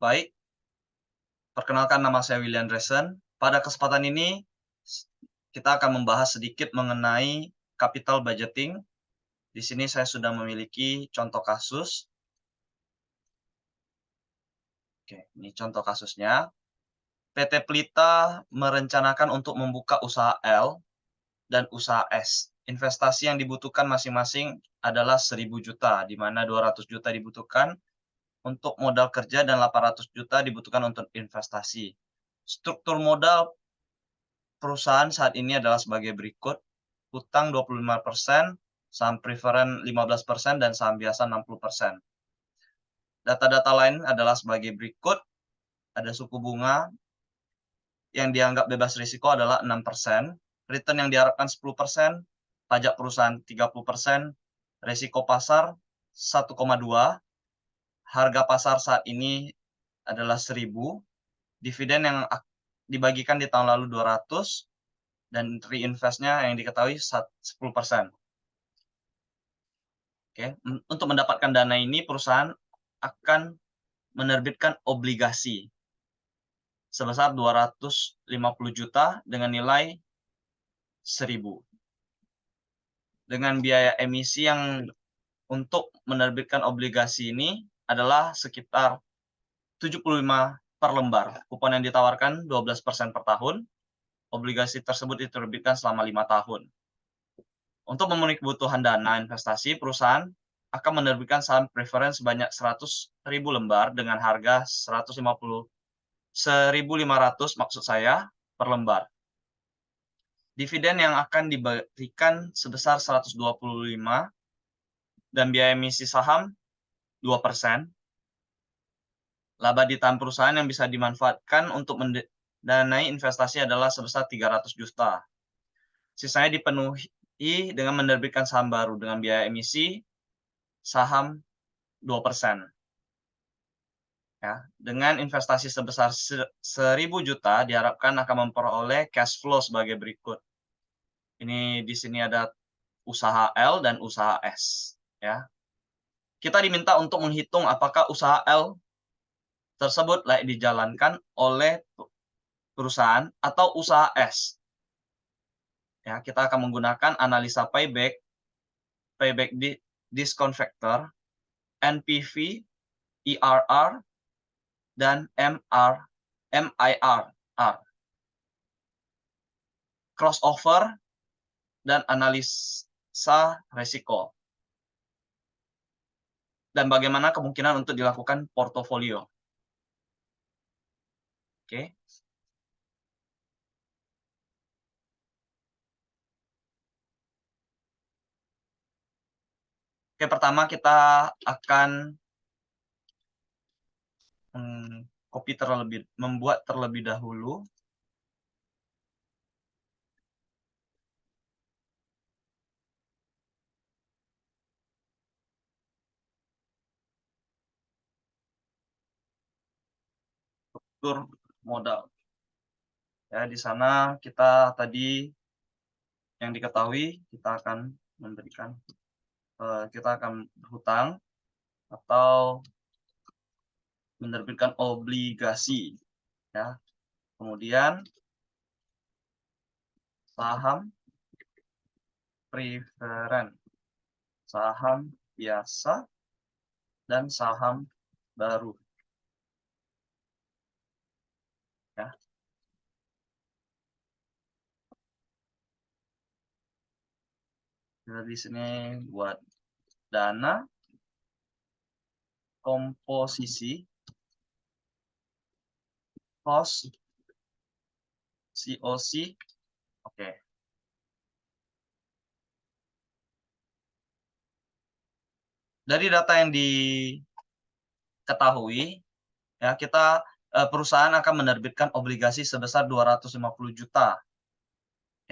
Baik, perkenalkan nama saya William Dresen. Pada kesempatan ini, kita akan membahas sedikit mengenai capital budgeting. Di sini saya sudah memiliki contoh kasus. Oke, ini contoh kasusnya. PT Pelita merencanakan untuk membuka usaha L dan usaha S. Investasi yang dibutuhkan masing-masing adalah 1.000 juta, di mana 200 juta dibutuhkan untuk modal kerja dan 800 juta dibutuhkan untuk investasi. Struktur modal perusahaan saat ini adalah sebagai berikut: hutang 25%, saham preferen 15%, dan saham biasa 60%. Data-data lain adalah sebagai berikut: ada suku bunga yang dianggap bebas risiko adalah 6%, return yang diharapkan 10%, pajak perusahaan 30%, risiko pasar 1,2, harga pasar saat ini adalah 1.000, dividen yang dibagikan di tahun lalu 200, dan reinvestnya yang diketahui 10%. Oke, untuk mendapatkan dana ini perusahaan akan menerbitkan obligasi sebesar 250 juta dengan nilai 1.000. Dengan biaya emisi yang untuk menerbitkan obligasi ini adalah sekitar 75 per lembar. Kupon yang ditawarkan 12% per tahun. Obligasi tersebut diterbitkan selama 5 tahun. Untuk memenuhi kebutuhan dana investasi, perusahaan akan menerbitkan saham preferen sebanyak 100.000 lembar dengan harga 1.500 maksud saya per lembar. Dividen yang akan diberikan sebesar 125 dan biaya emisi saham 2%. Laba di tahun perusahaan yang bisa dimanfaatkan untuk mendanai investasi adalah sebesar 300 juta. Sisanya dipenuhi dengan menerbitkan saham baru dengan biaya emisi saham 2%. Ya, dengan investasi sebesar 1.000 juta diharapkan akan memperoleh cash flow sebagai berikut. Ini di sini ada usaha L dan usaha S, ya. Kita diminta untuk menghitung apakah usaha L tersebut layak dijalankan oleh perusahaan atau usaha S. Ya, kita akan menggunakan analisa payback discount factor, NPV, IRR, dan MIR, crossover, dan analisa resiko. Dan bagaimana kemungkinan untuk dilakukan portofolio. Oke. Oke, pertama kita akan membuat terlebih dahulu struktur modal. Ya, di sana kita tadi yang diketahui kita akan memberikan kita akan berhutang atau menerbitkan obligasi, ya. Kemudian saham preferen, saham biasa, dan saham baru, ya. Kita di sini buat dana, komposisi, cost, COC, oke. Dari data yang diketahui, ya, perusahaan akan menerbitkan obligasi sebesar 250 juta,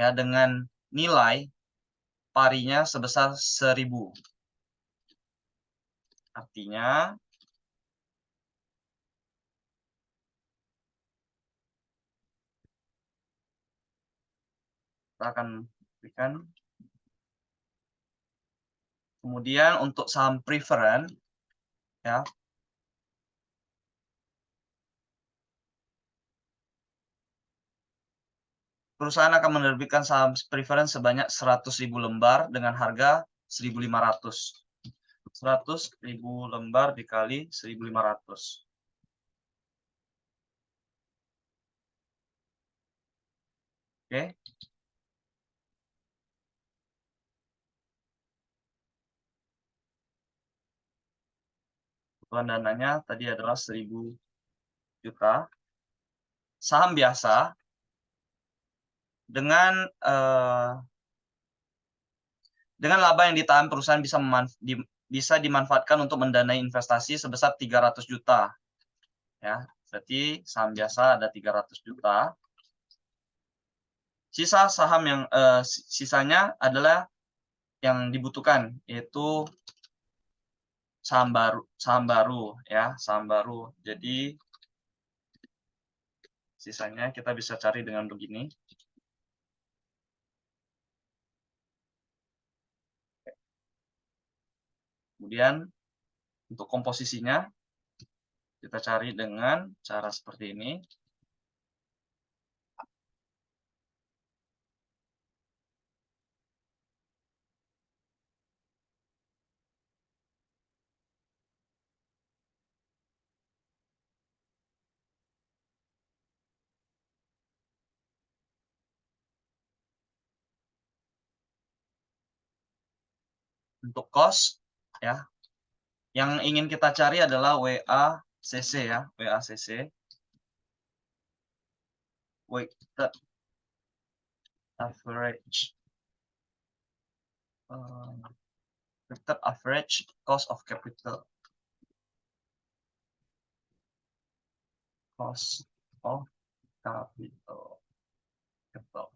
ya, dengan nilai parinya sebesar 1.000. Artinya kita akan berikan. Kemudian untuk saham preferen, ya, perusahaan akan menerbitkan saham preference sebanyak 100.000 lembar dengan harga 1.500. 100.000 lembar dikali 1.500. Oke. Kebutuhan dananya tadi adalah 1.000 juta. Saham biasa dengan laba yang ditahan perusahaan bisa dimanfaatkan untuk mendanai investasi sebesar 300 juta. Ya, berarti saham biasa ada 300 juta. Sisa saham yang sisanya adalah yang dibutuhkan, yaitu saham baru ya, saham baru. Jadi sisanya kita bisa cari dengan begini. Kemudian untuk komposisinya kita cari dengan cara seperti ini. Untuk cost ya, yang ingin kita cari adalah WACC ya, WACC, weighted average cost of capital. Cost of capital. Oke.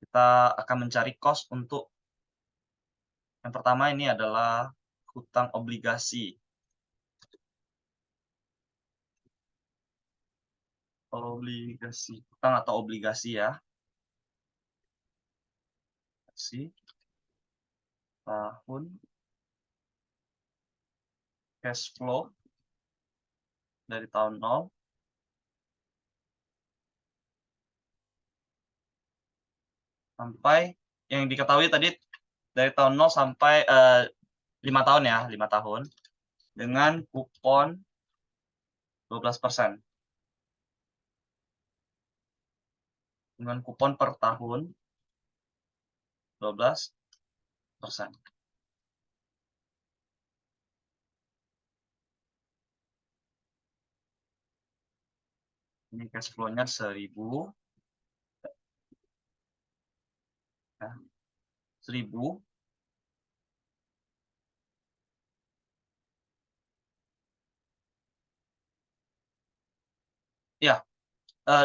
Kita akan mencari cost untuk yang pertama ini adalah hutang obligasi. Hutang atau obligasi ya. Tahun cash flow dari tahun 0 sampai yang diketahui tadi dari tahun 0 sampai 5 tahun ya, 5 tahun dengan kupon 12%. Dengan kupon per tahun 12%. Ini cash flow-nya 1.000 ya. 1.000 ya,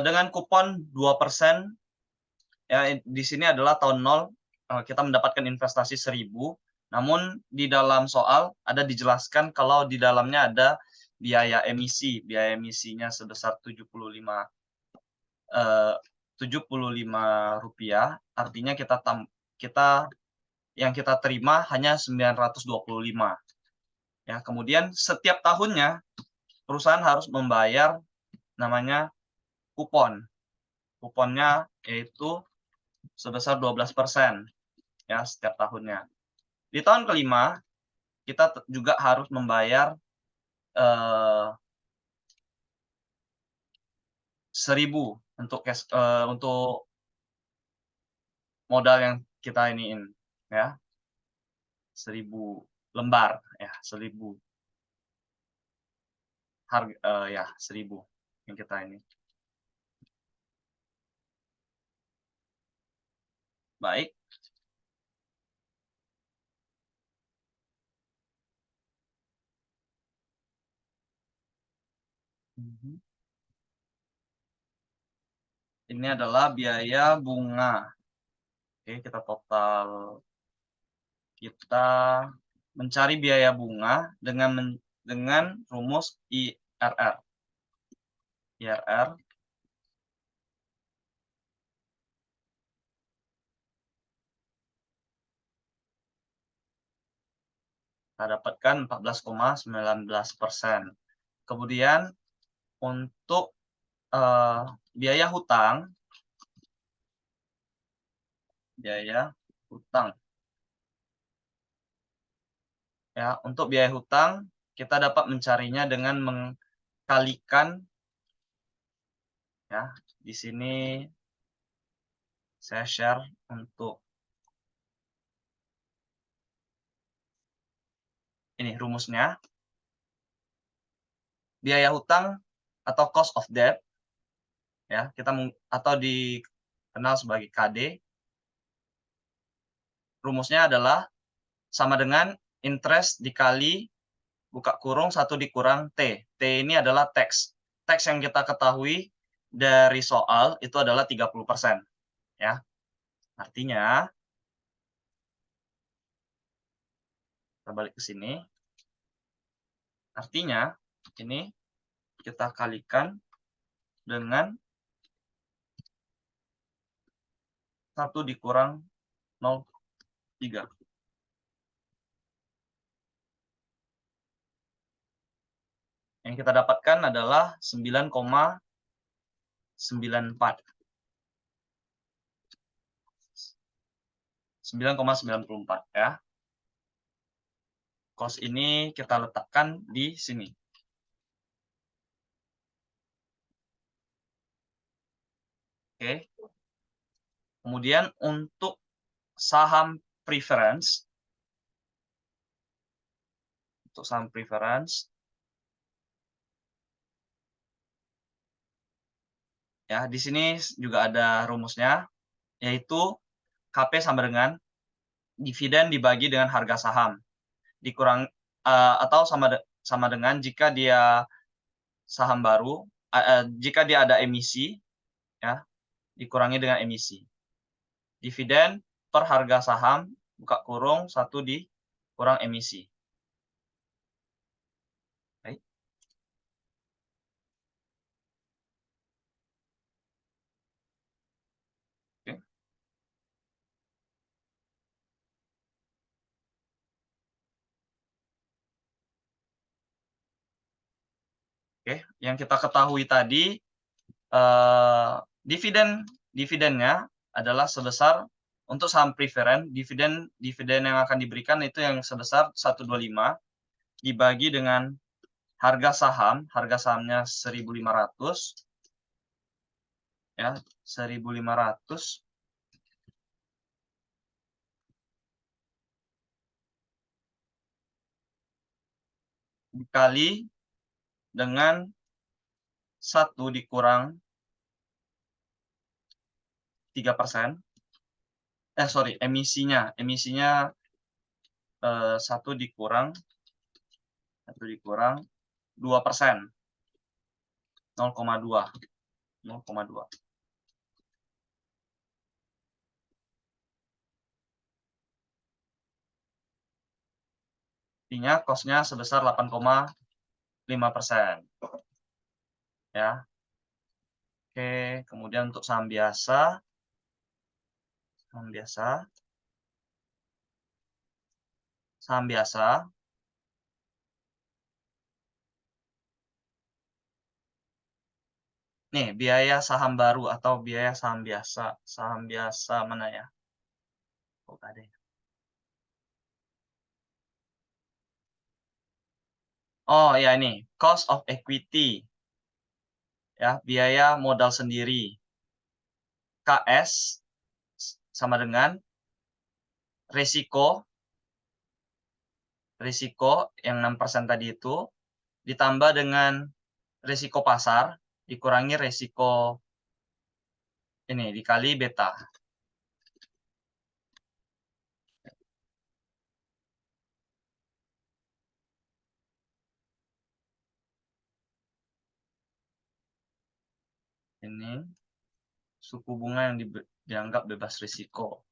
dengan kupon 2% ya, di sini adalah tahun 0 kita mendapatkan investasi 1.000, namun di dalam soal ada dijelaskan kalau di dalamnya ada biaya emisinya sebesar 75 rupiah, artinya yang kita terima hanya 925. Ya, kemudian setiap tahunnya perusahaan harus membayar namanya kupon. Kuponnya yaitu sebesar 12% ya setiap tahunnya. Di tahun kelima kita juga harus membayar 1.000 untuk modal yang kita iniin ya. 1.000 lembar ya, 1.000 harga ya 1.000 yang kita ini. Baik. Ini adalah biaya bunga. Oke, kita mencari biaya bunga dengan rumus IRR. IRR kita dapatkan 14,19%. Kemudian untuk biaya hutang ya, untuk biaya hutang kita dapat mencarinya dengan mengkalikan ya, di sini saya share untuk ini rumusnya. Biaya hutang atau cost of debt ya, atau dikenal sebagai KD. Rumusnya adalah sama dengan interest dikali buka kurung 1 dikurang T. T ini adalah tax. Tax yang kita ketahui dari soal itu adalah 30%. Ya. Artinya, kita balik ke sini. Artinya, ini kita kalikan dengan 1 dikurang 0,3. Yang kita dapatkan adalah 9,94. 9,94 ya. Cost ini kita letakkan di sini. Oke. Kemudian untuk saham preference, ya, di sini juga ada rumusnya, yaitu KP sama dengan dividen dibagi dengan harga saham dikurang atau sama dengan jika dia saham baru, jika dia ada emisi, ya, dikurangi dengan emisi. Dividen per harga saham buka kurung 1 dikurang emisi. Baik. Oke. Oke, yang kita ketahui tadi dividennya adalah sebesar untuk saham preferen, dividen yang akan diberikan itu yang sebesar 125 dibagi dengan harga sahamnya 1.500 ya, 1.500 dikali dengan 1 dikurang 3%. Emisinya 1 dikurang 2%, 0,2. Artinya cost-nya sebesar 8,5%. Ya. Oke, kemudian untuk saham biasa. Nih, biaya saham baru atau biaya saham biasa. Saham biasa mana ya? Oh, ada ya. Oh, ya ini, cost of equity. Ya, biaya modal sendiri. KS sama dengan risiko yang 6% tadi itu ditambah dengan risiko pasar dikurangi risiko ini dikali beta. Ini suku bunga yang dianggap bebas risiko.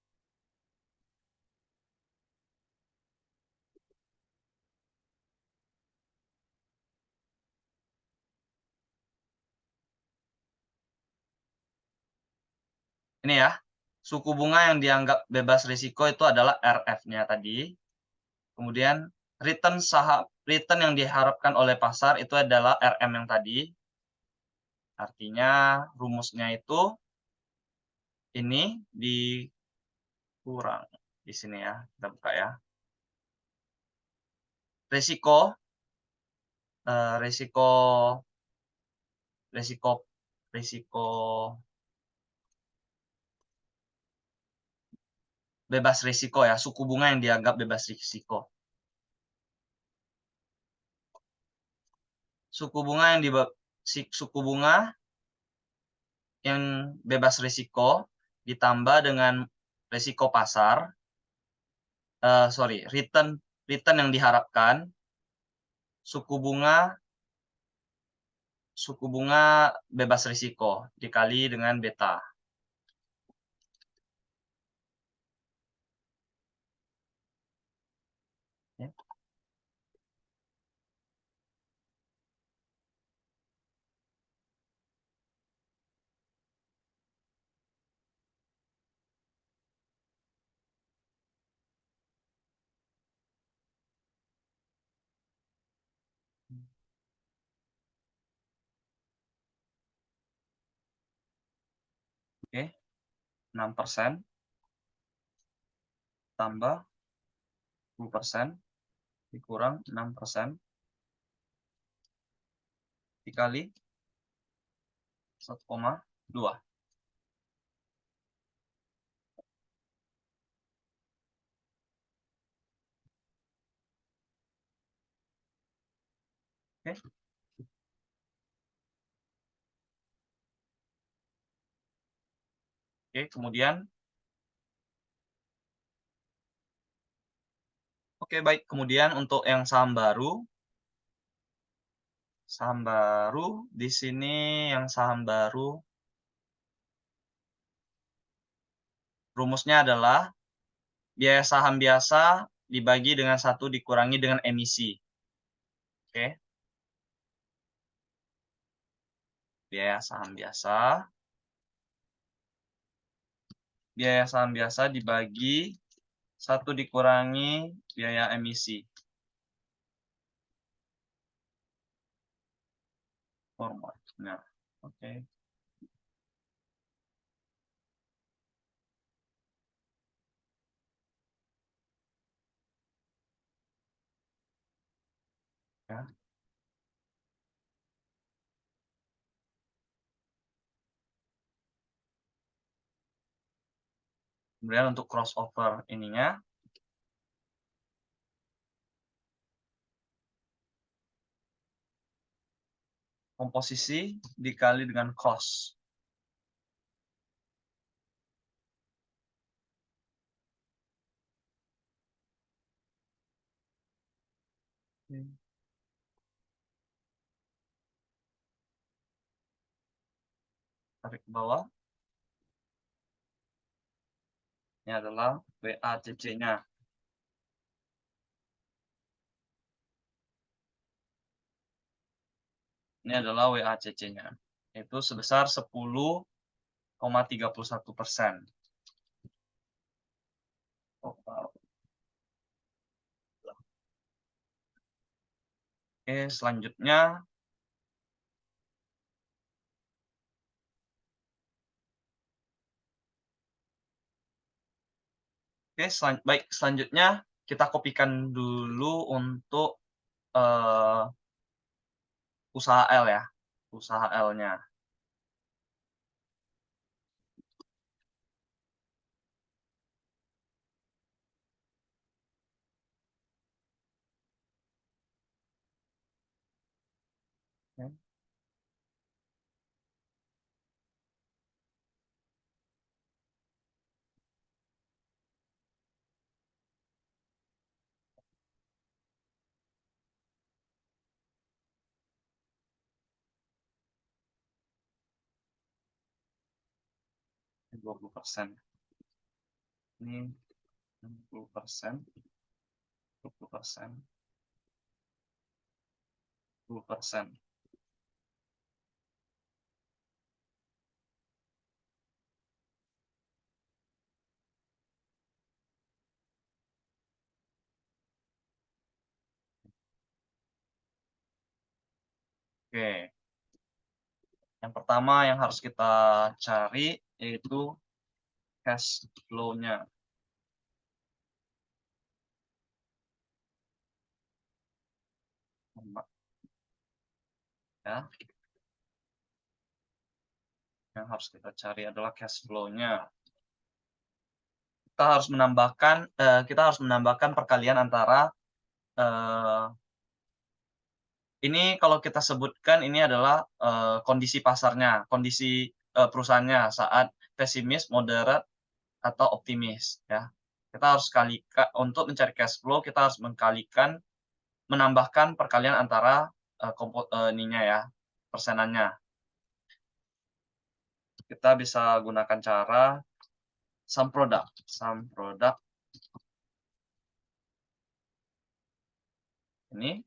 Ini ya, suku bunga yang dianggap bebas risiko itu adalah RF-nya tadi. Kemudian return yang diharapkan oleh pasar itu adalah RM yang tadi. Artinya rumusnya itu ini dikurang di sini ya. Kita buka ya. Risiko risiko risiko risiko bebas risiko ya, suku bunga yang dianggap bebas risiko. Suku bunga yang bebas risiko ditambah dengan risiko pasar, return yang diharapkan, suku bunga bebas risiko dikali dengan beta. Ya. Oke, 6% tambah 10% dikurang 6% dikali 1,2. Oke. Oke, kemudian untuk yang saham baru di sini yang saham baru rumusnya adalah biaya saham biasa dibagi dengan 1 dikurangi dengan emisi. Oke. Biaya saham biasa dibagi 1 dikurangi biaya emisi. Formulanya. Oke. Ya. Kemudian untuk crossover ininya komposisi dikali dengan cost. Tarik ke bawah. Ini adalah WACC-nya. Ini adalah WACC-nya. Itu sebesar 10,31%. Oke, selanjutnya selanjutnya kita kopikan dulu untuk usaha L ya. Usaha L-nya. Oke. Ini 20%. Ini 60%, 20%, 10%. Oke. Yang pertama yang harus kita cari yaitu cash flow-nya. Ya, yang harus kita cari adalah cash flow-nya. Kita harus menambahkan perkalian antara, eee, ini kalau kita sebutkan ini adalah, kondisi pasarnya, kondisi, perusahaannya saat pesimis, moderat, atau optimis, ya. Kita harus untuk mencari cash flow, kita harus menambahkan perkalian antara, ininya ya, persenannya. Kita bisa gunakan cara sum product. Sum product ini,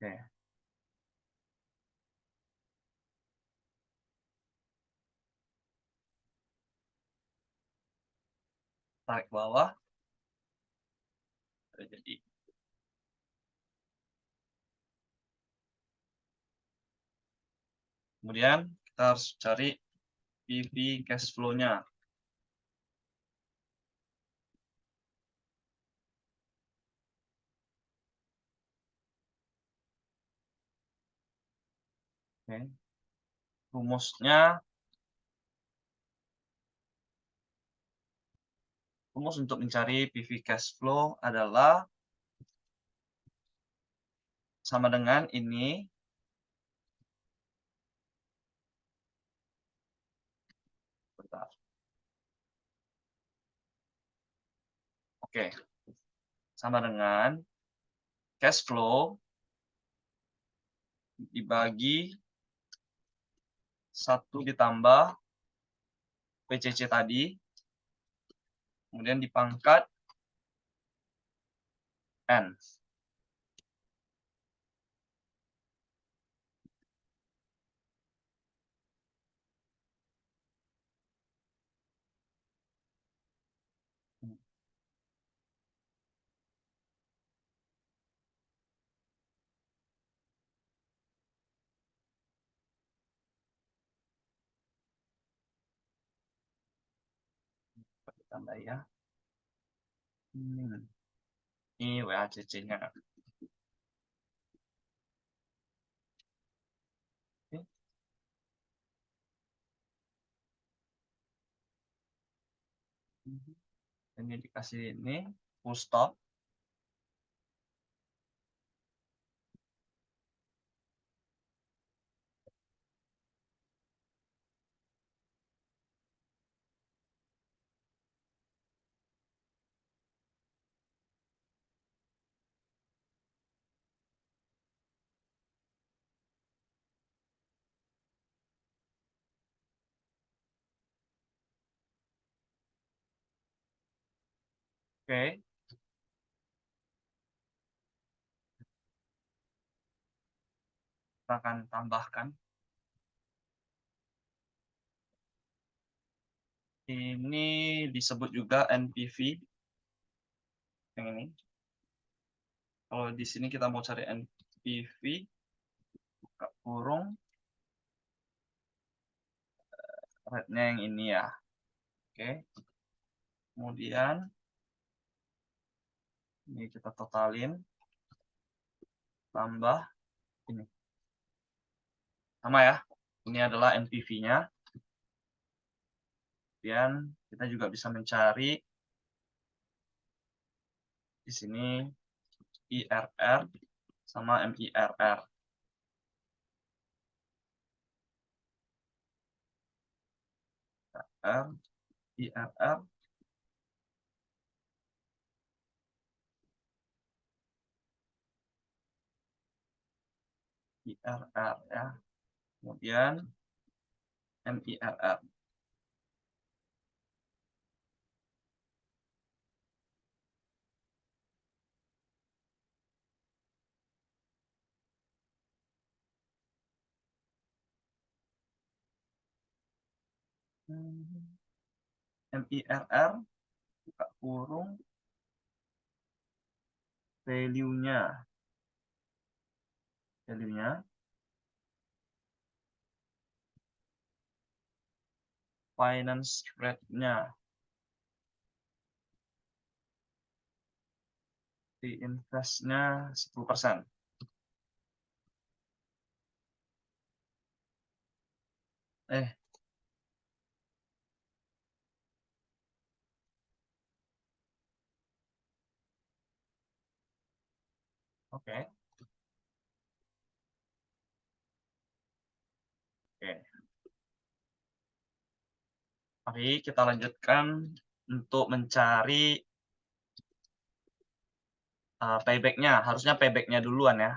oke, tarik bawah, jadi. Kemudian kita harus cari PV cash flow-nya. Oke. Rumus untuk mencari PV cash flow adalah sama dengan ini. Bentar. Oke, sama dengan cash flow dibagi 1 ditambah PCC tadi, kemudian dipangkat N. Ditambah ya. Ini WACC-nya. Oke. Ini dikasih ini full stop. Oke, kita akan tambahkan. Ini disebut juga NPV. Yang ini. Kalau di sini kita mau cari NPV, buka kurung, rate-nya yang ini ya. Oke. Kemudian ini kita totalin, tambah ini. Sama ya. Ini adalah NPV-nya. Kemudian kita juga bisa mencari di sini IRR sama MIRR. IRR, IRR ya. Kemudian MIRR. MIRR buka kurung, value-nya, finance rate-nya, di invest-nya 10%. Oke. Mari kita lanjutkan untuk mencari payback-nya. Harusnya payback-nya duluan ya.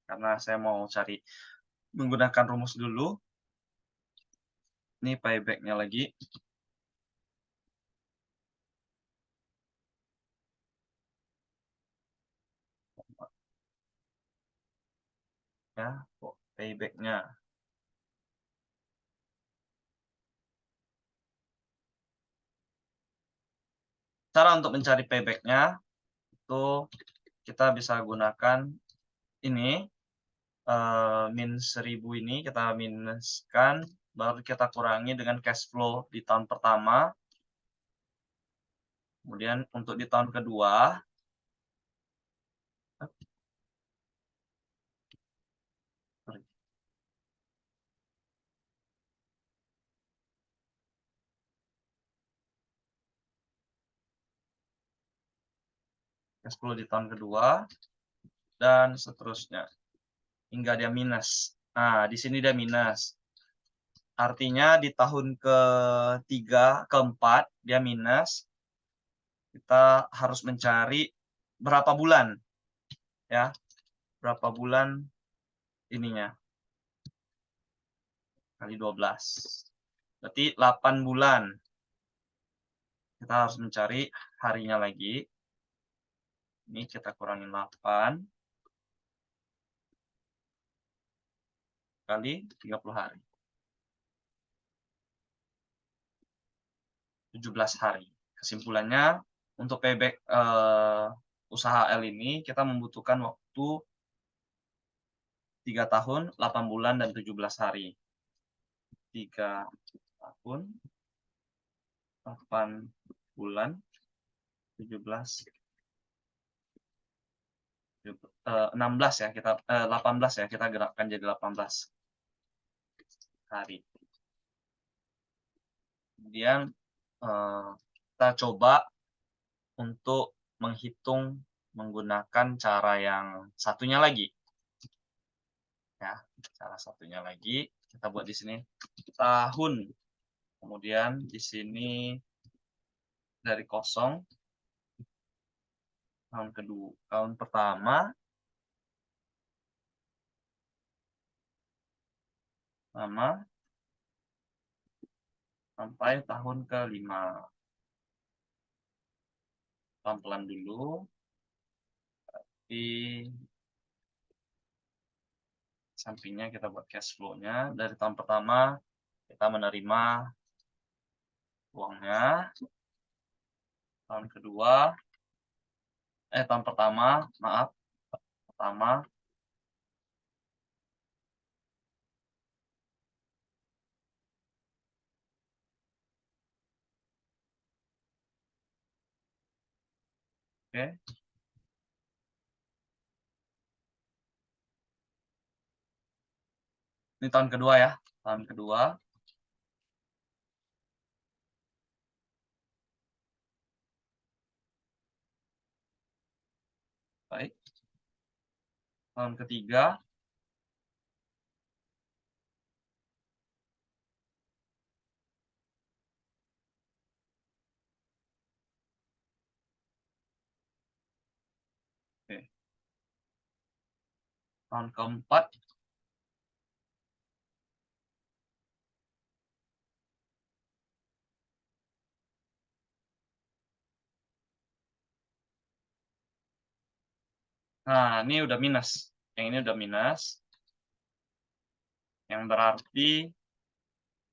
Karena saya mau cari menggunakan rumus dulu. Ini payback-nya lagi. Ya, payback-nya. Cara untuk mencari payback-nya itu kita bisa gunakan ini, min 1000 ini kita minuskan, baru kita kurangi dengan cash flow di tahun pertama. Kemudian untuk di tahun kedua, cash flow di tahun kedua, dan seterusnya hingga dia minus. Nah, di sini dia minus. Artinya di tahun ketiga, keempat dia minus. Kita harus mencari berapa bulan, ya, berapa bulan ininya kali 12. Berarti 8 bulan. Kita harus mencari harinya lagi. Ini kita kurangin 8 kali 30 hari. 17 hari. Kesimpulannya, untuk payback usaha L ini kita membutuhkan waktu 3 tahun, 8 bulan, dan 17 hari. 3 tahun, 8 bulan, 17, 16 ya, 18 ya, kita gerakkan jadi 18 hari. Kemudian kita coba untuk menghitung menggunakan cara yang satunya lagi. Ya, cara satunya lagi kita buat di sini tahun. Kemudian di sini dari kosong, tahun kedua, tahun pertama, sampai tahun kelima. Pelan-pelan dulu. Di sampingnya kita buat cash flow-nya. Dari tahun pertama kita menerima uangnya. Tahun kedua, tahun pertama, maaf, pertama, oke. Ini tahun kedua ya, tahun kedua. Baik. Tahun ketiga. Oke. Tahun keempat. Nah, ini udah minus. Yang ini udah minus. Yang berarti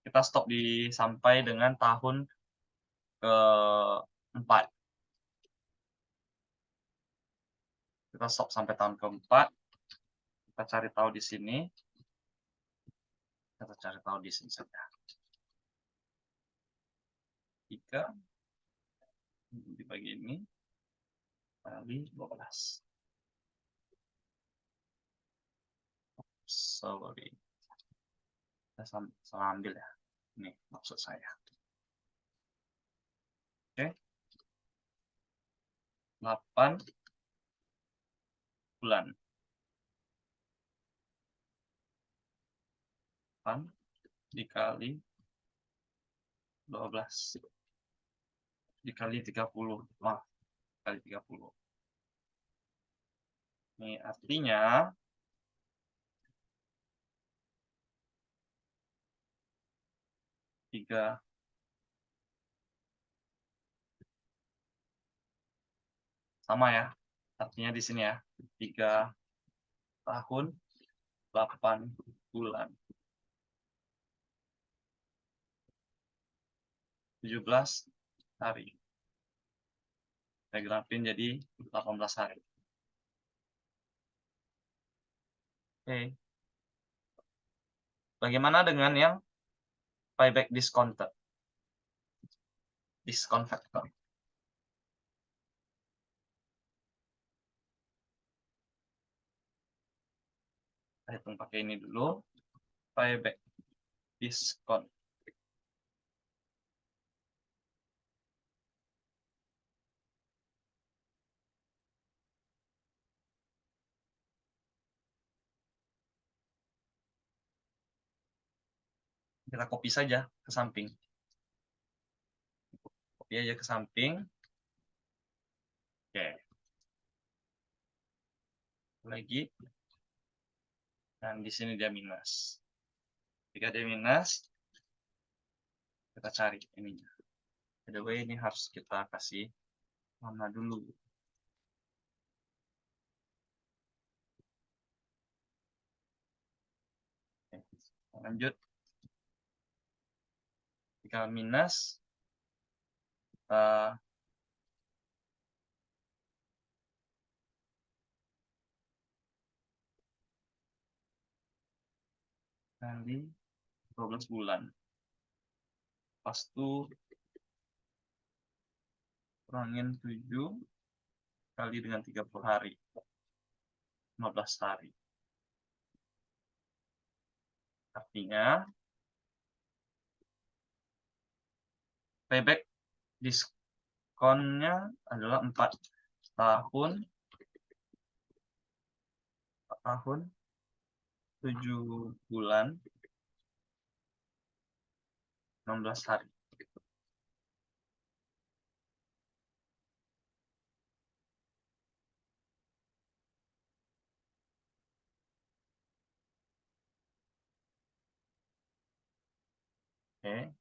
kita stop sampai dengan tahun keempat. Kita stop sampai tahun keempat. Kita cari tahu di sini. Kita cari tahu di sini saja. 3 dibagi ini kali 12. Sorry. Saya salah ambil ya. Ini maksud saya. Oke. 8 bulan. 8 dikali 12. Dikali 30. Maaf, kali 30. Ini artinya 3 sama ya. Artinya di sini ya. 3 tahun 8 bulan. 17 hari. Saya grafin jadi 18 hari. Oke. Bagaimana dengan yang payback discounted? Discount factor. Kita hitung pakai ini dulu. Payback discount. Kita copy saja ke samping. Copy aja ke samping. Oke. Lagi. Dan di sini dia minus. Jika dia minus, kita cari ininya. By the way, ini harus kita kasih warna dulu. Oke. Lanjut. Jika minus, kita kali 12 bulan. Pas itu kurangin 7 kali dengan 30 hari. 15 hari. Artinya, payback diskonnya adalah 4 tahun, 7 bulan, 16 hari. Oke.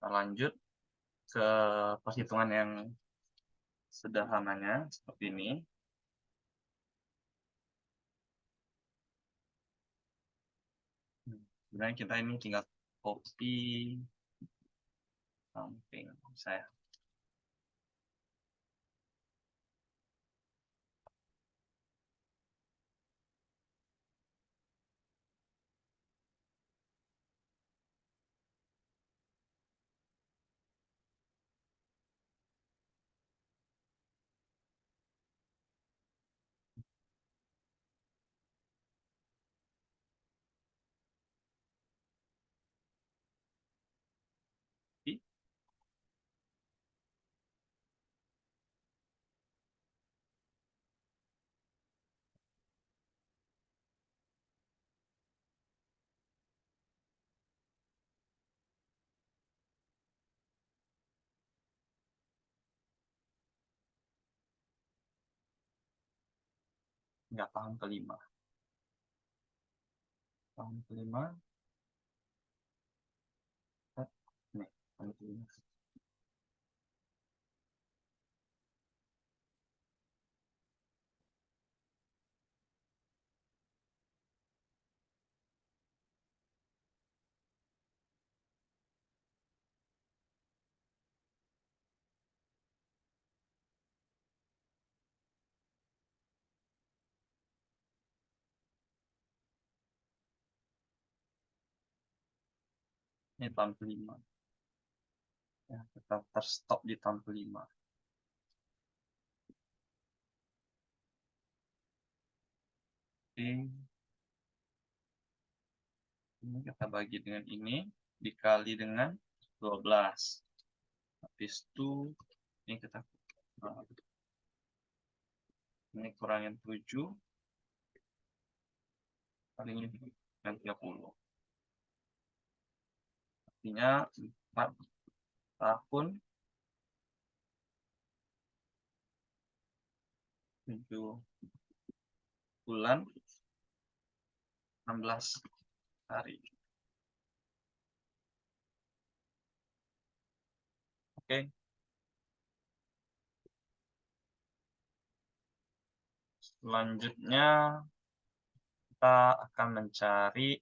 Kita lanjut ke perhitungan yang sederhananya seperti ini. Sebenarnya kita ini tinggal copy samping saya. Hingga tahun kelima. Tahun kelima. Nih, tahun kelima. Ini tahun kelima. Ya, kita terstop di tahun kelima. Oke. Ini kita bagi dengan ini, dikali dengan 12. Habis itu, ini kita ini kurangin 7 kali ini dengan 30. Artinya 4 tahun 7 bulan 16 hari. Oke. Selanjutnya kita akan mencari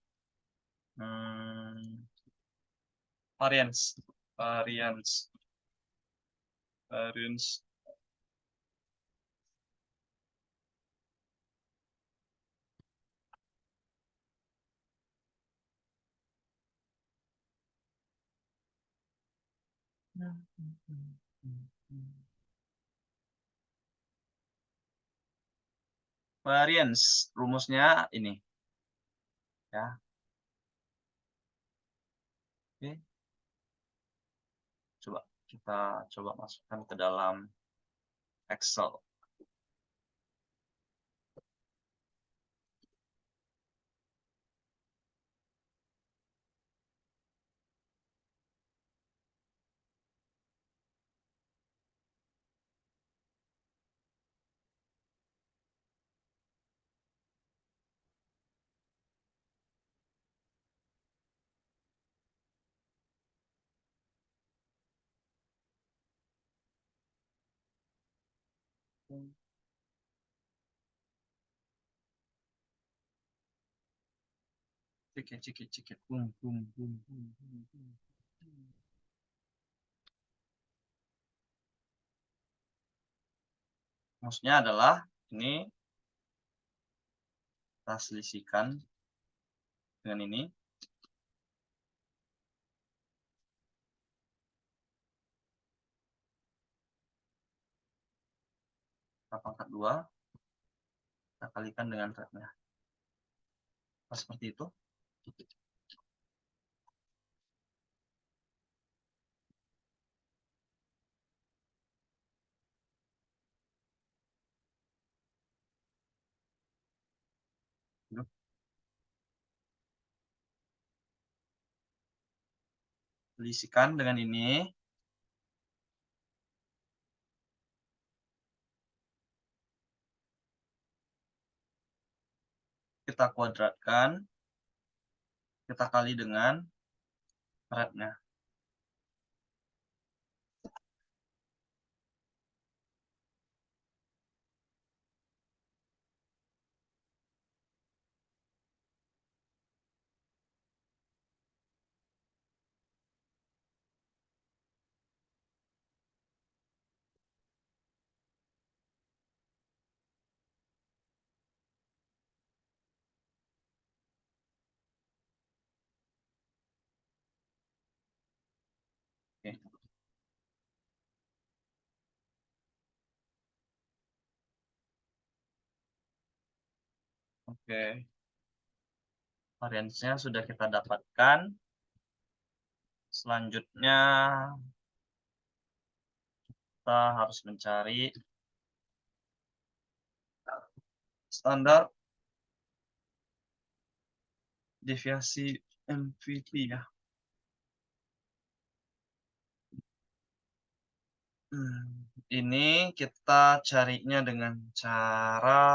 variance. Variance rumusnya ini ya. Oke. Coba kita masukkan ke dalam Excel. Cikit. Bum, bum, bum, bum, bum, bum. Maksudnya adalah ini kita selisihkan dengan ini. Kita pangkat 2, kita kalikan dengan rate-nya. Seperti itu. Selisihkan dengan ini. Kita kuadratkan. Kita kali dengan rate-nya. Oke. Oke. Variance-nya sudah kita dapatkan. Selanjutnya kita harus mencari standar deviasi MVT ya. Ini kita carinya dengan cara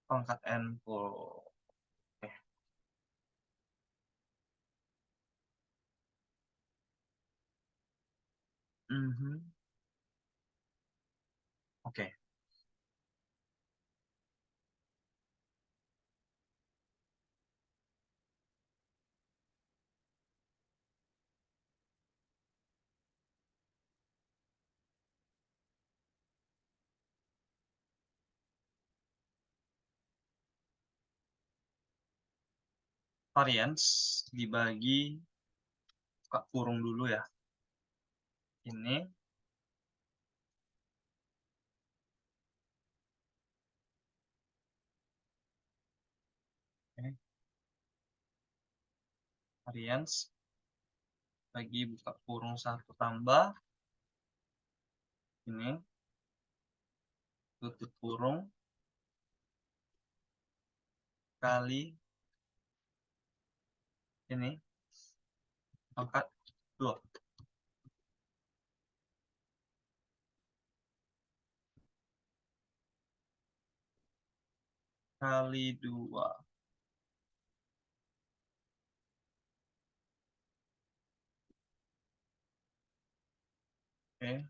pangkat N full. Oke. Oke. variance dibagi buka kurung dulu ya. Ini okay. Variance bagi buka kurung 1 tambah ini tutup kurung kali ini pangkat 2. Kali 2. Oke.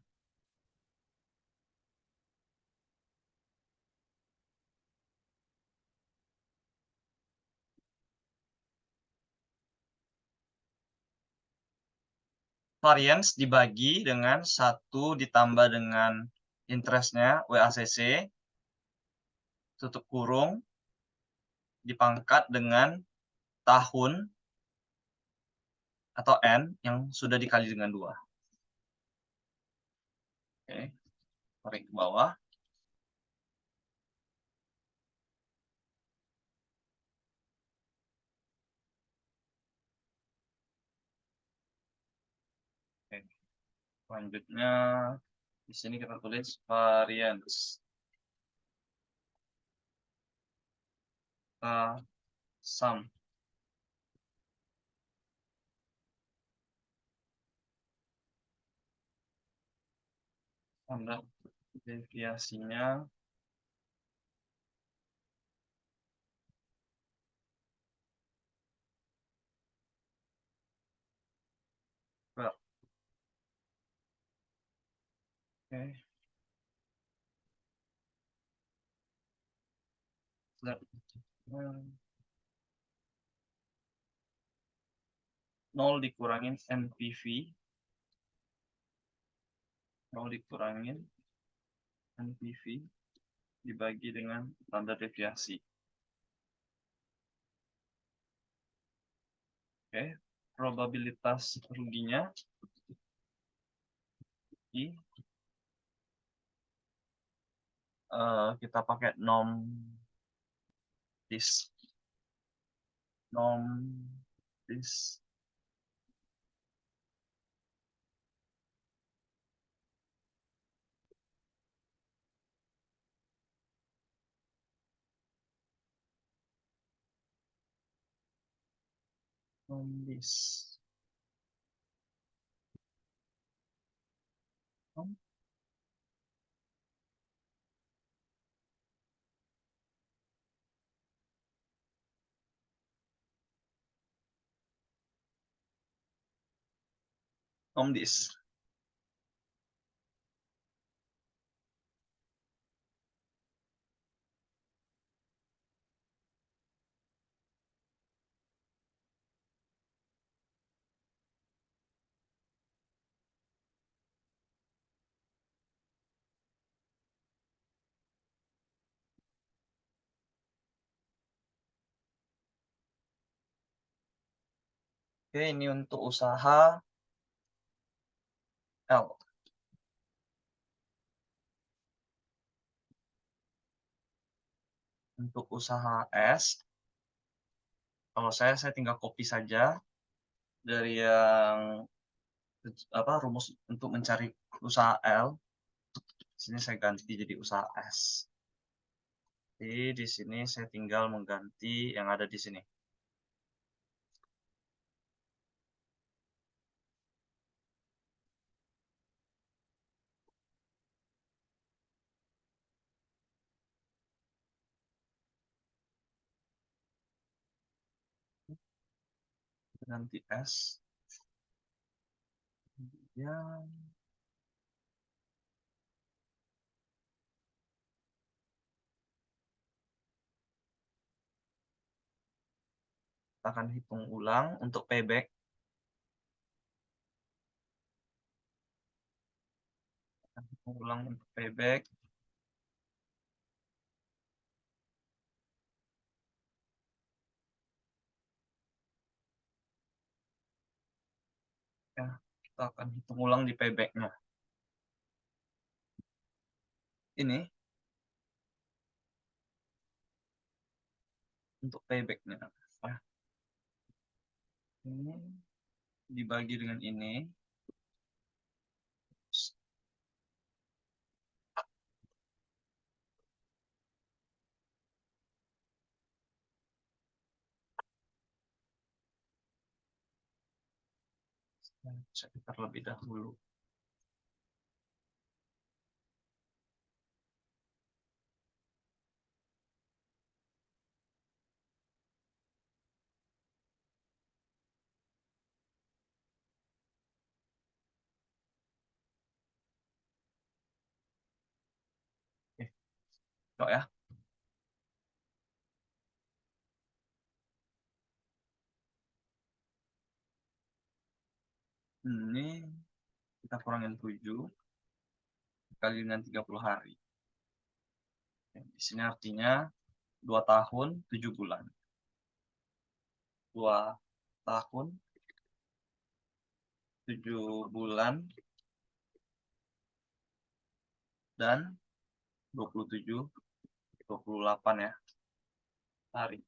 Variance dibagi dengan 1 ditambah dengan interestnya WACC tutup kurung dipangkat dengan tahun atau N yang sudah dikali dengan 2. Oke, tarik ke bawah. Oke. Selanjutnya di sini kita tulis variance sum standar deviasinya oke. Nol dikurangin NPV, 0 dikurangin NPV dibagi dengan standar deviasi. Oke, probabilitas ruginya kita pakai nom dis nomdis. Oke, ini untuk usaha L. Untuk usaha S, kalau saya tinggal copy saja dari yang rumus untuk mencari usaha L. Di sini saya ganti jadi usaha S. Jadi di sini saya tinggal mengganti yang ada di sini. Ganti S. Ya. Kita akan hitung ulang untuk payback. Hitung ulang untuk payback. Kita akan hitung ulang di payback-nya. Ini untuk payback-nya. Nah, ini dibagi dengan ini. Cek terlebih dahulu. Oke, kok ya. Ini kita kurangin 7 kali dengan 30 hari. Di sini artinya 2 tahun 7 bulan. 2 tahun 7 bulan dan 28 ya hari.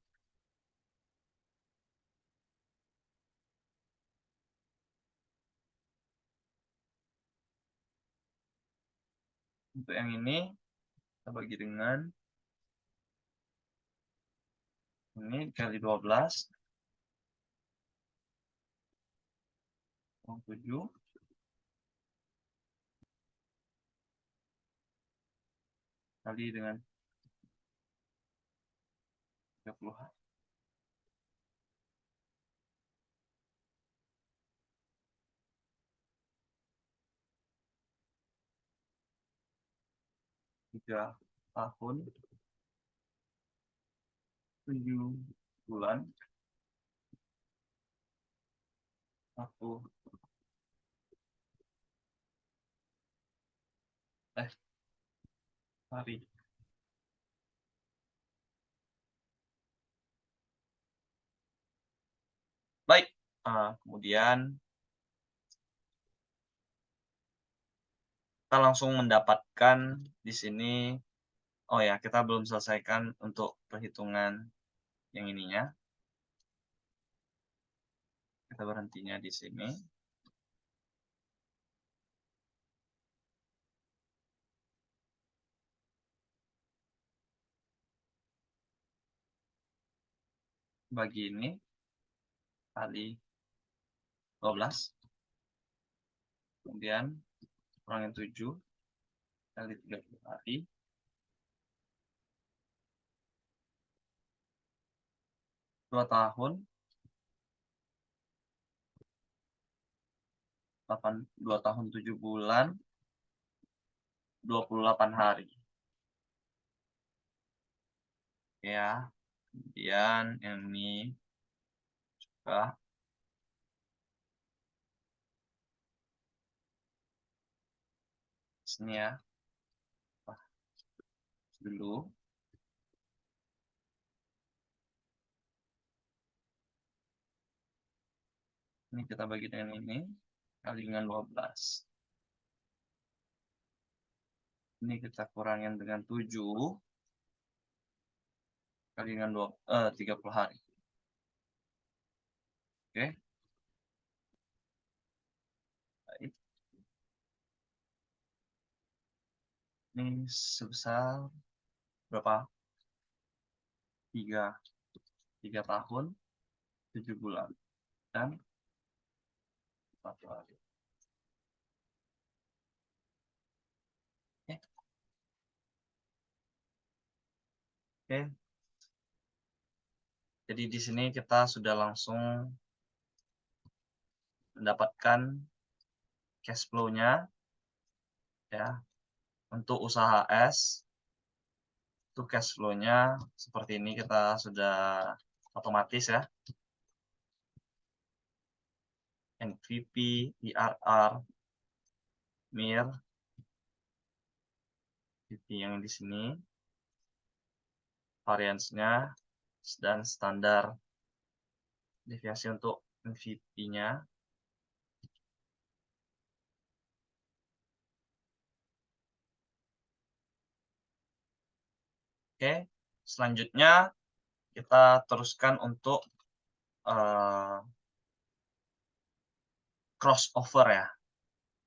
Untuk yang ini kita bagi dengan ini kali 12 7 kali dengan 30 hari. Tiga tahun 7 bulan 1 hari. Baik, kemudian kita langsung mendapatkan di sini. Oh ya, kita belum selesaikan untuk perhitungan yang ininya. Kita berhentinya di sini. Bagi ini kali 12. Kemudian kurangin 7 kali 30 hari. 2 tahun 2 tahun 7 bulan 28 hari. Ya. Kemudian yang ini juga sini ya. Dulu. Ini kita bagi dengan ini kali dengan 12. Ini kita kurangin dengan 7 kali dengan 30 hari. Oke. Baik. Ini sebesar berapa? 3 tahun 7 bulan dan 1 hari. Oke. Oke. Jadi di sini kita sudah langsung mendapatkan cash flow-nya ya. Untuk usaha S itu cash flow-nya seperti ini, kita sudah otomatis ya. NVP, IRR, MIR, yang di sini, variance-nya dan standar deviasi untuk NVP-nya. Oke, selanjutnya kita teruskan untuk crossover ya,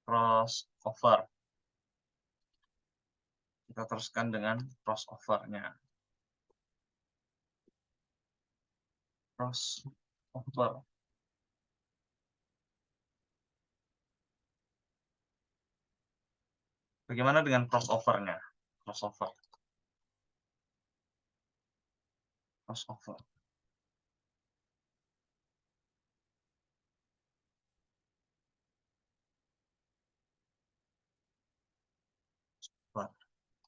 crossover. Kita teruskan dengan crossover-nya. Crossover. Bagaimana dengan crossover-nya? Crossover. Crossover.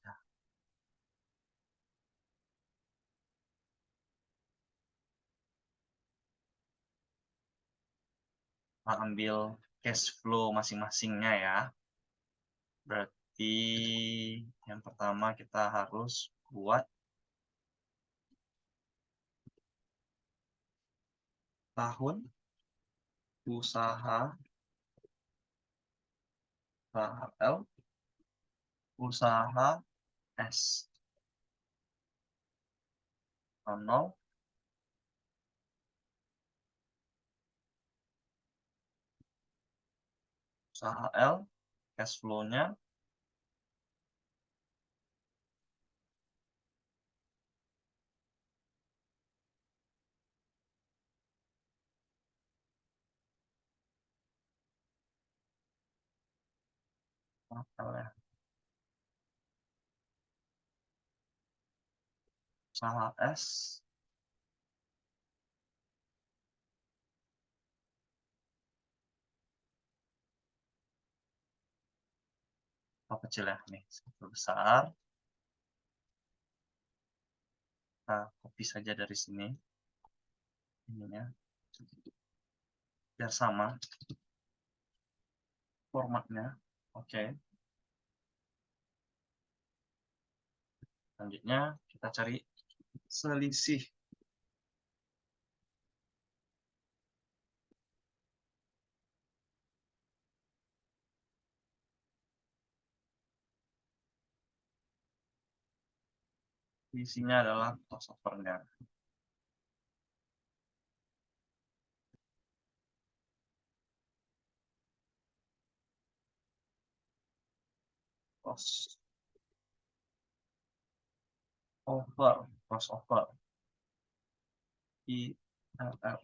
Ya, kita ambil cash flow masing-masingnya ya. Berarti yang pertama kita harus buat tahun usaha L, usaha S. 0, usaha L, cash flow-nya L ya. Usaha S, oh kecil ya, nih satu besar. Kita copy saja dari sini. Ininya, biar sama formatnya. Oke. Selanjutnya kita cari selisih. Selisihnya adalah crossover-nya. Crossover. IRR.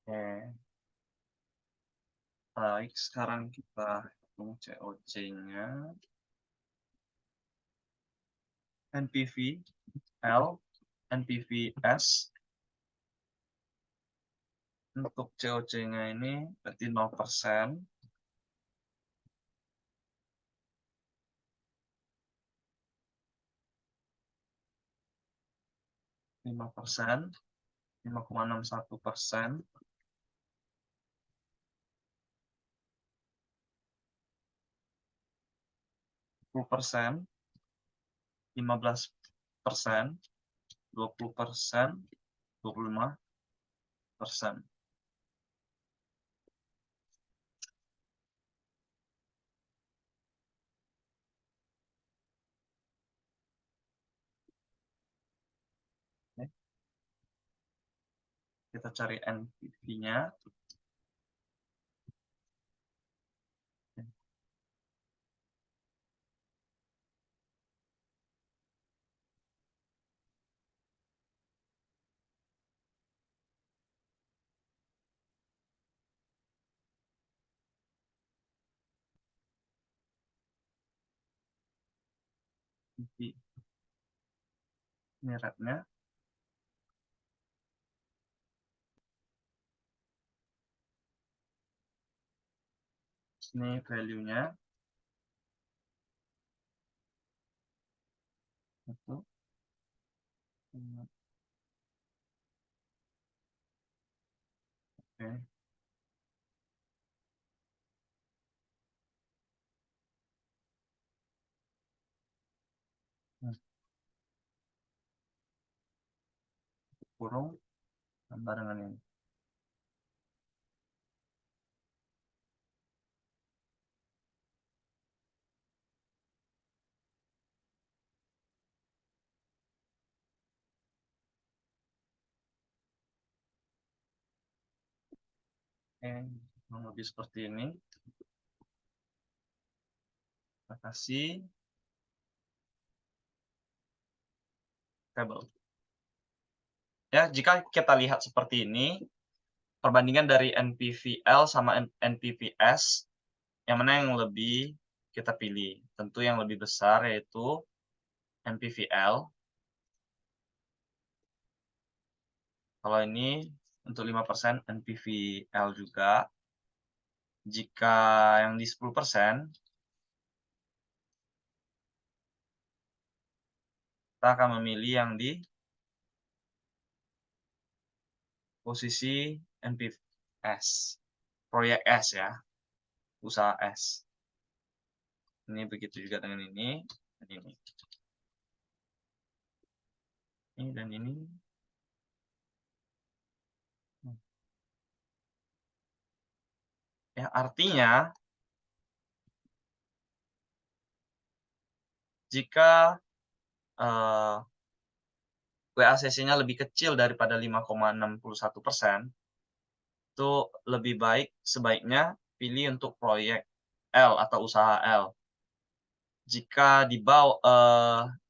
Oke. Baik, sekarang kita hitung COC-nya. NPV L, NPV S. Untuk COC-nya ini berarti 0%. 5%, 5,61%, 10%, 15%, 20%, 25%. Oke. Kita cari NPV-nya. Ini rate-nya. Ini value-nya. Oke. Kurung tambah dengan ini. Kurang lebih seperti ini. Terima kasih. Table. Ya, jika kita lihat seperti ini, perbandingan dari NPVL sama NPVS, yang mana yang lebih kita pilih? Tentu yang lebih besar yaitu NPVL. Kalau ini untuk 5% NPVL juga. Jika yang di 10%, kita akan memilih yang di posisi NPVS. Proyek S ya, usaha S. Ini begitu juga dengan ini, dan ini. Ini dan ini. Ya, artinya jika WACC-nya lebih kecil daripada 5,61%, itu lebih baik sebaiknya pilih untuk proyek L atau usaha L. Jika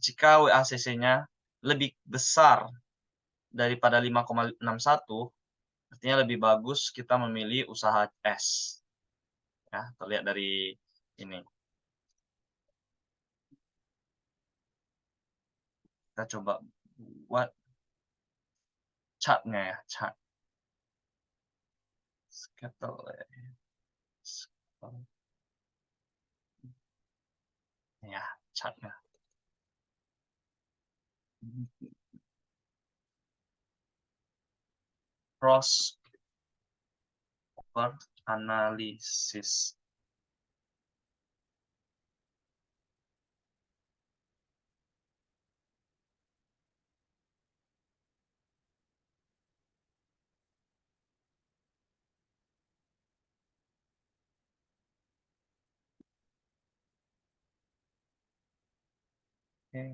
jika WACC-nya lebih besar daripada 5,61, artinya lebih bagus kita memilih usaha S. Ya, terlihat dari ini. Kita coba buat chart-nya ya, chart. Ya, chart-nya. Cross over analysis. Oke.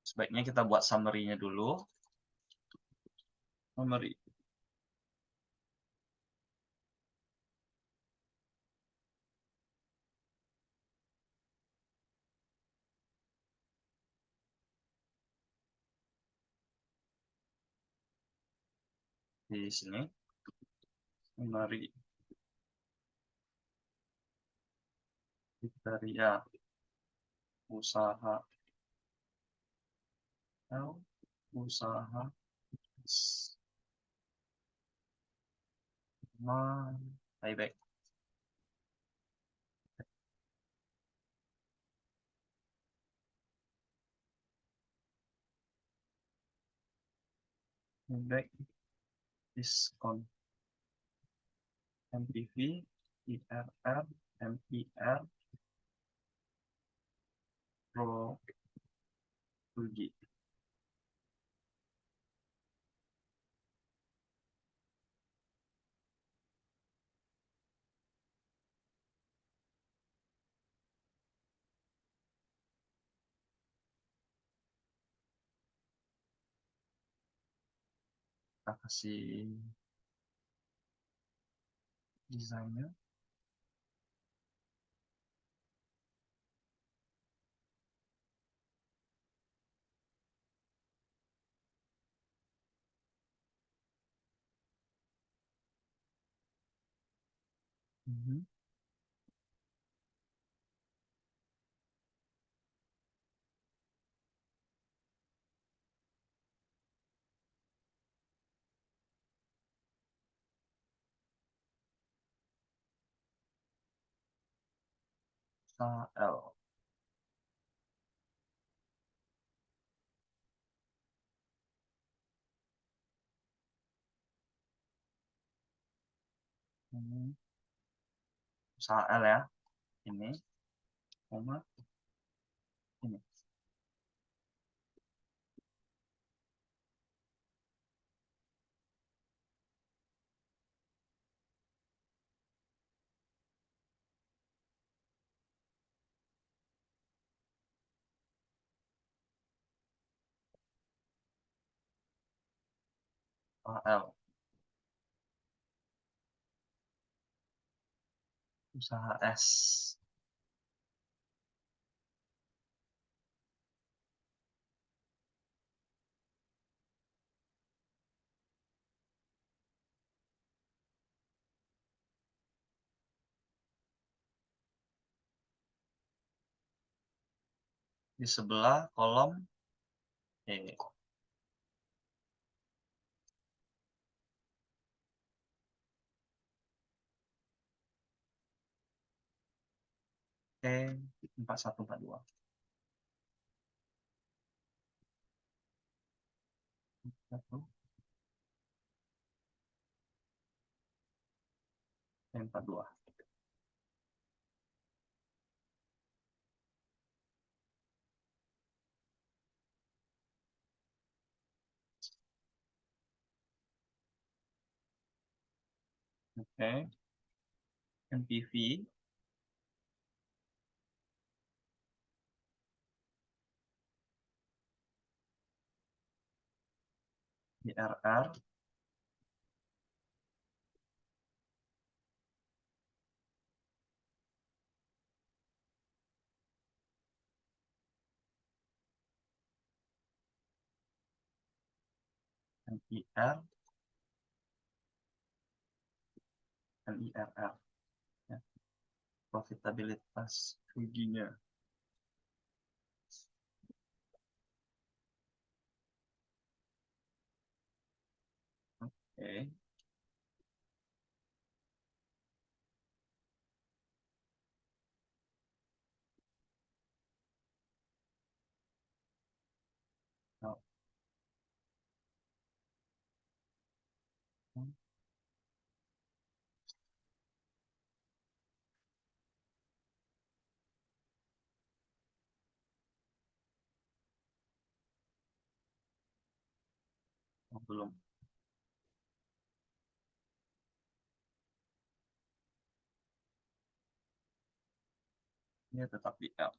Sebaiknya kita buat summary-nya dulu. Summary. Di sini. Summary. Kriteria usaha L, usaha S. Buyback. Buyback diskon. MPV, IRR, MIR, Pro rugi. Kita kasih desainnya. Mhm. Usaha L. Hmm. Usaha L ya. Ini, koma, ini. Usaha L. Usaha S. Di sebelah kolom E. E4142. Satu, E42. Oke. NPV. IRR. NIR. NIRR. Ya. Profitabilitas ruginya. Oke. Nah, belum. Ini tetap di L.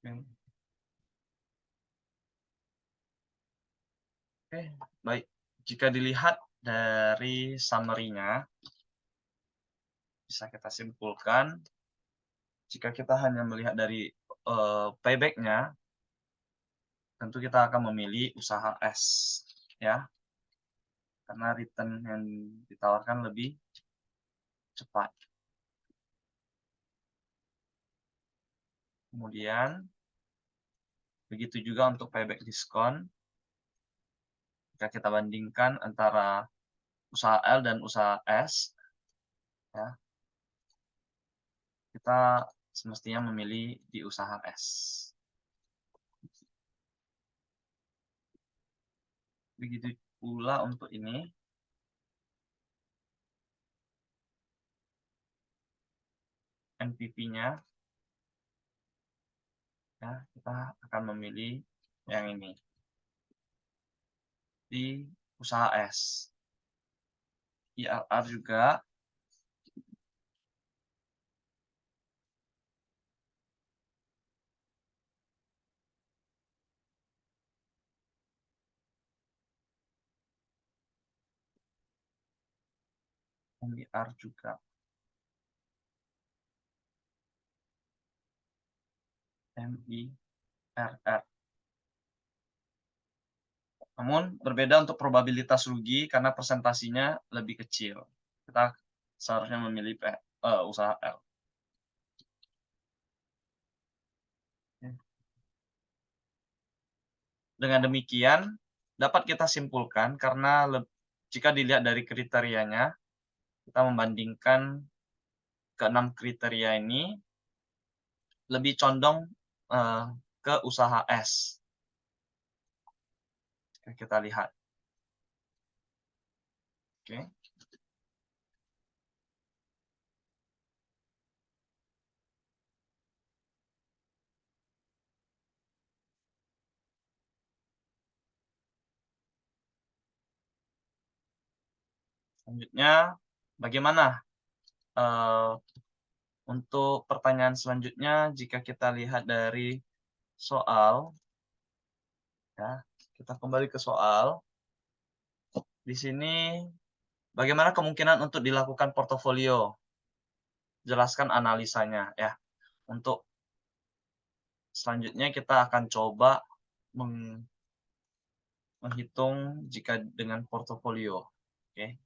Oke. Oke, baik. Jika dilihat dari summary-nya, bisa kita simpulkan, jika kita hanya melihat dari payback-nya, tentu kita akan memilih usaha S, ya, karena return yang ditawarkan lebih cepat. Kemudian, begitu juga untuk payback diskon, jika kita bandingkan antara usaha L dan usaha S, ya, kita semestinya memilih di usaha S. Begitu pula untuk ini, NPV-nya, ya, kita akan memilih yang ini di usaha S. IRR juga MIR juga MIRR. Namun berbeda untuk probabilitas rugi karena persentasinya lebih kecil. Kita seharusnya memilih usaha L. Dengan demikian, dapat kita simpulkan karena jika dilihat dari kriterianya, kita membandingkan keenam kriteria ini lebih condong ke usaha S. Kita lihat. Oke. Selanjutnya, bagaimana untuk pertanyaan selanjutnya jika kita lihat dari soal, ya, kita kembali ke soal. Di sini, bagaimana kemungkinan untuk dilakukan portofolio? Jelaskan analisanya, ya. Untuk selanjutnya kita akan coba menghitung jika dengan portofolio. Oke.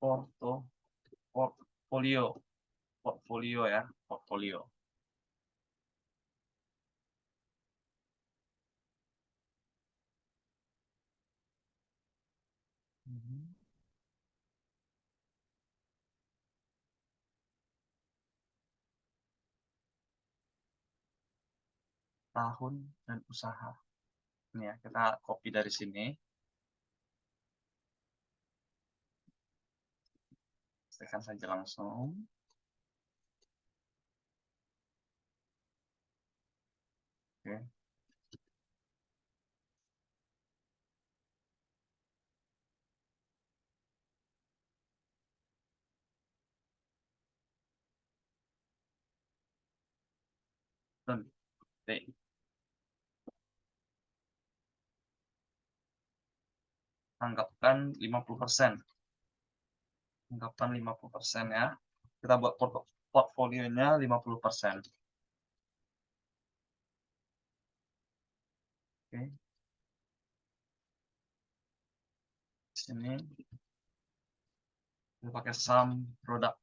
Portofolio. Portfolio ya, portfolio. Tahun dan usaha. Ini ya, kita copy dari sini. Tekan saja langsung. Oke. Dan T. Anggapkan 50%. Anggapan 50% ya. Kita buat portfolionya 50%. Oke. Sini kita pakai sum produk.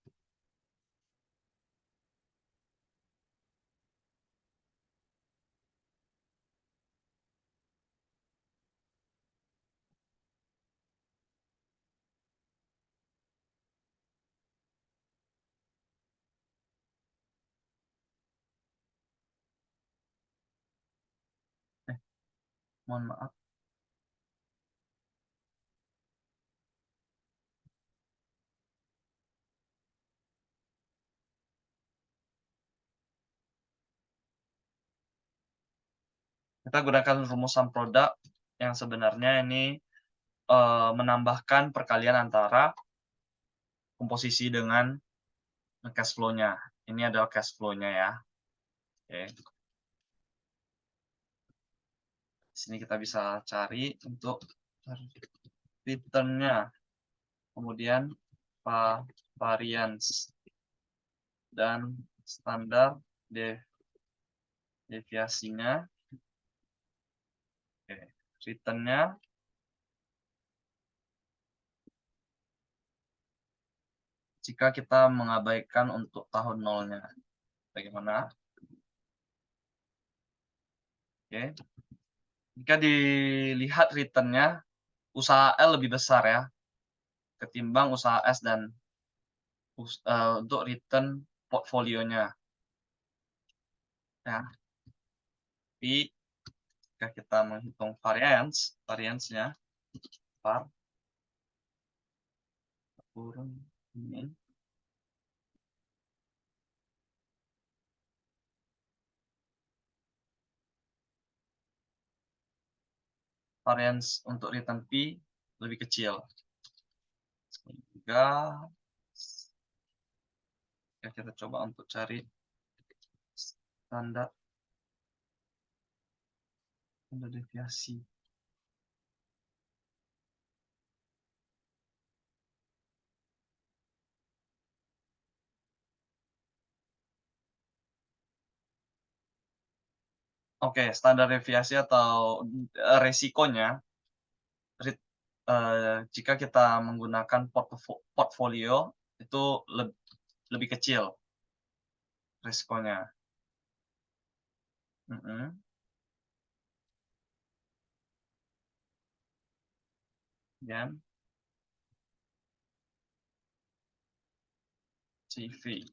Mohon maaf. Kita gunakan rumus sum produk yang sebenarnya ini menambahkan perkalian antara komposisi dengan cash flow-nya. Ini adalah cash flow-nya ya. Oke. Di sini kita bisa cari untuk return-nya. Kemudian variance dan standar deviasinya. Oke. Return-nya jika kita mengabaikan untuk tahun nolnya. Bagaimana? Oke. Jika dilihat return-nya, usaha L lebih besar ya, ketimbang usaha S dan untuk return portfolionya. Ya. Tapi jika kita menghitung variance-nya, var kurang ini. Variance untuk return P lebih kecil. Sehingga ya kita coba untuk cari standar deviasi. Oke, standar deviasi atau, resikonya rit jika kita menggunakan portofolio itu lebih kecil resikonya. Mhm, ya, CV.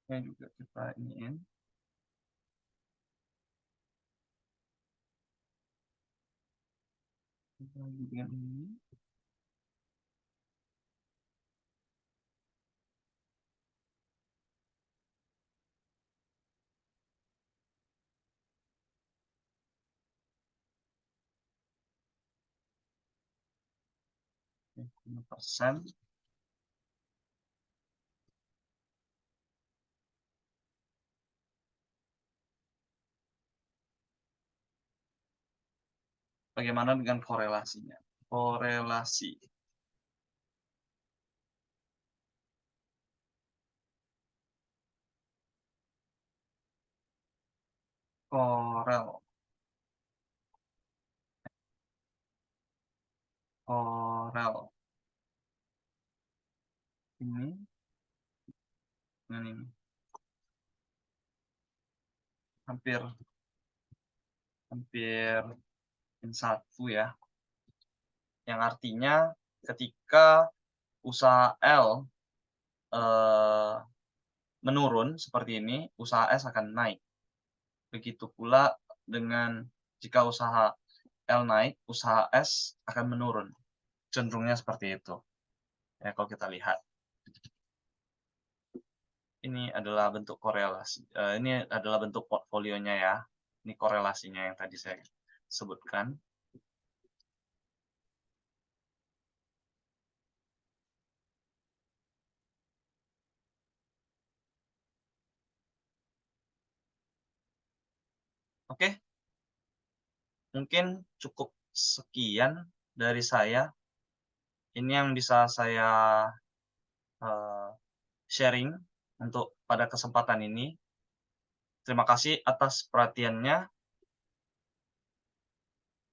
Ini juga kita iniin, kita bikin ini, oke, 5%. Bagaimana dengan korelasinya? Korelasi, korel, korel ini dengan ini, hampir hampir satu ya, yang artinya ketika usaha L, eee, menurun seperti ini, usaha S akan naik. Begitu pula dengan jika usaha L naik, usaha S akan menurun. Cenderungnya seperti itu, ya kalau kita lihat. Ini adalah bentuk korelasi, ini adalah bentuk portfolionya ya. Ini korelasinya yang tadi saya sebutkan. Oke, mungkin cukup sekian dari saya. Ini yang bisa saya, eee, sharing untuk pada kesempatan ini. Terima kasih atas perhatiannya.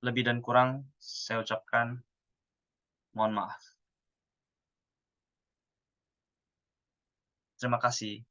Lebih dan kurang saya ucapkan mohon maaf. Terima kasih.